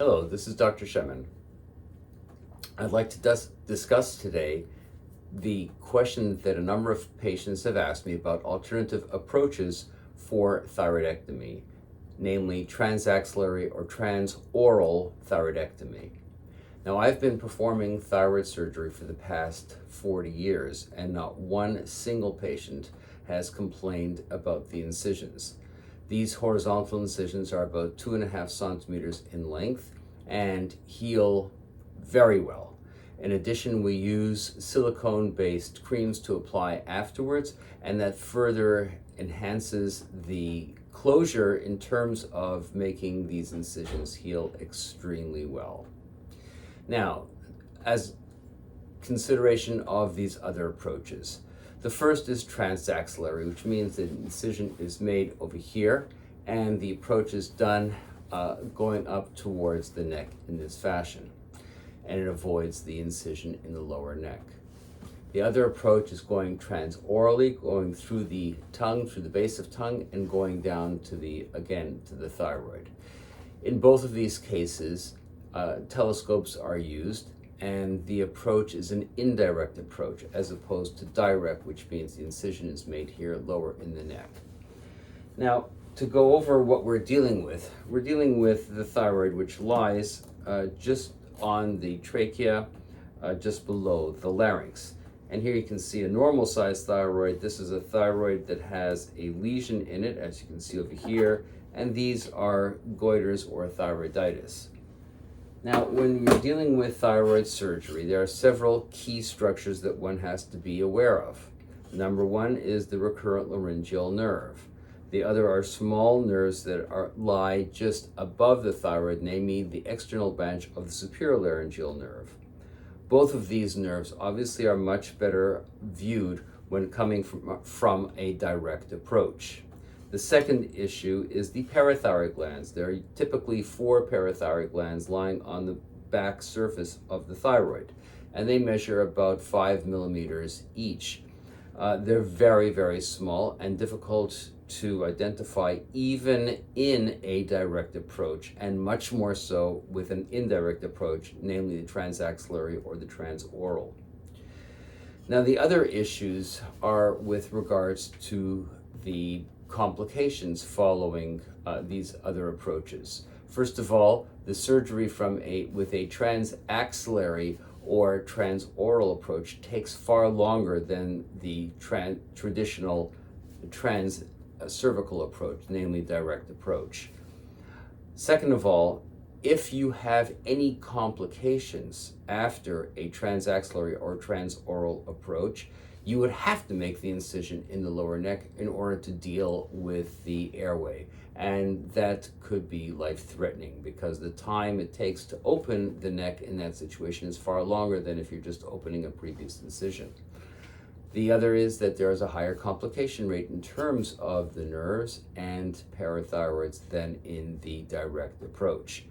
Hello, this is Dr. Shemen. I'd like to discuss today the question that a number of patients have asked me about alternative approaches for thyroidectomy, namely transaxillary or transoral thyroidectomy. Now, I've been performing thyroid surgery for the past 40 years, and not one single patient has complained about the incisions. These horizontal incisions are about 2.5 centimeters in length and heal very well. In addition, we use silicone-based creams to apply afterwards, and that further enhances the closure in terms of making these incisions heal extremely well. Now, as consideration of these other approaches, the first is transaxillary, which means that an incision is made over here and the approach is done going up towards the neck in this fashion, and it avoids the incision in the lower neck. The other approach is going transorally, going through the tongue, through the base of tongue, and going down to the thyroid. In both of these cases, telescopes are used, and the approach is an indirect approach as opposed to direct, which means the incision is made here lower in the neck. Now, to go over what we're dealing with the thyroid, which lies just on the trachea, just below the larynx. And here you can see a normal sized thyroid. This is a thyroid that has a lesion in it, as you can see over here, and these are goiters or thyroiditis. Now, when you're dealing with thyroid surgery, there are several key structures that one has to be aware of. Number one is the recurrent laryngeal nerve. The other are small nerves that lie just above the thyroid, namely the external branch of the superior laryngeal nerve. Both of these nerves obviously are much better viewed when coming from a direct approach. The second issue is the parathyroid glands. There are typically 4 parathyroid glands lying on the back surface of the thyroid, and they measure about 5 millimeters each. They're very, very small and difficult to identify even in a direct approach, and much more so with an indirect approach, namely the transaxillary or the transoral. Now, the other issues are with regards to the complications following these other approaches. First of all, the surgery with a transaxillary or transoral approach takes far longer than the traditional cervical approach, namely direct approach. Second of all, if you have any complications after a transaxillary or transoral approach, you would have to make the incision in the lower neck in order to deal with the airway. And that could be life-threatening because the time it takes to open the neck in that situation is far longer than if you're just opening a previous incision. The other is that there is a higher complication rate in terms of the nerves and parathyroids than in the direct approach.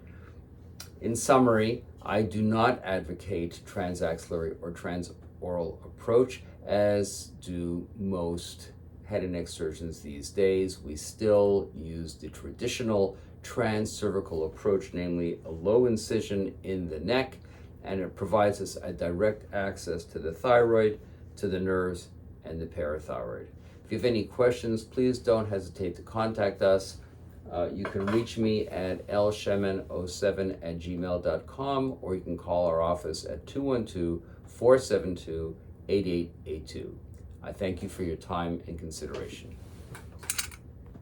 In summary, I do not advocate transaxillary or transoral approach, as do most head and neck surgeons these days. We still use the traditional transcervical approach, namely a low incision in the neck, and it provides us a direct access to the thyroid, to the nerves, and the parathyroid. If you have any questions, please don't hesitate to contact us. You can reach me at lshemen07@gmail.com, or you can call our office at 212-472-8882. I thank you for your time and consideration.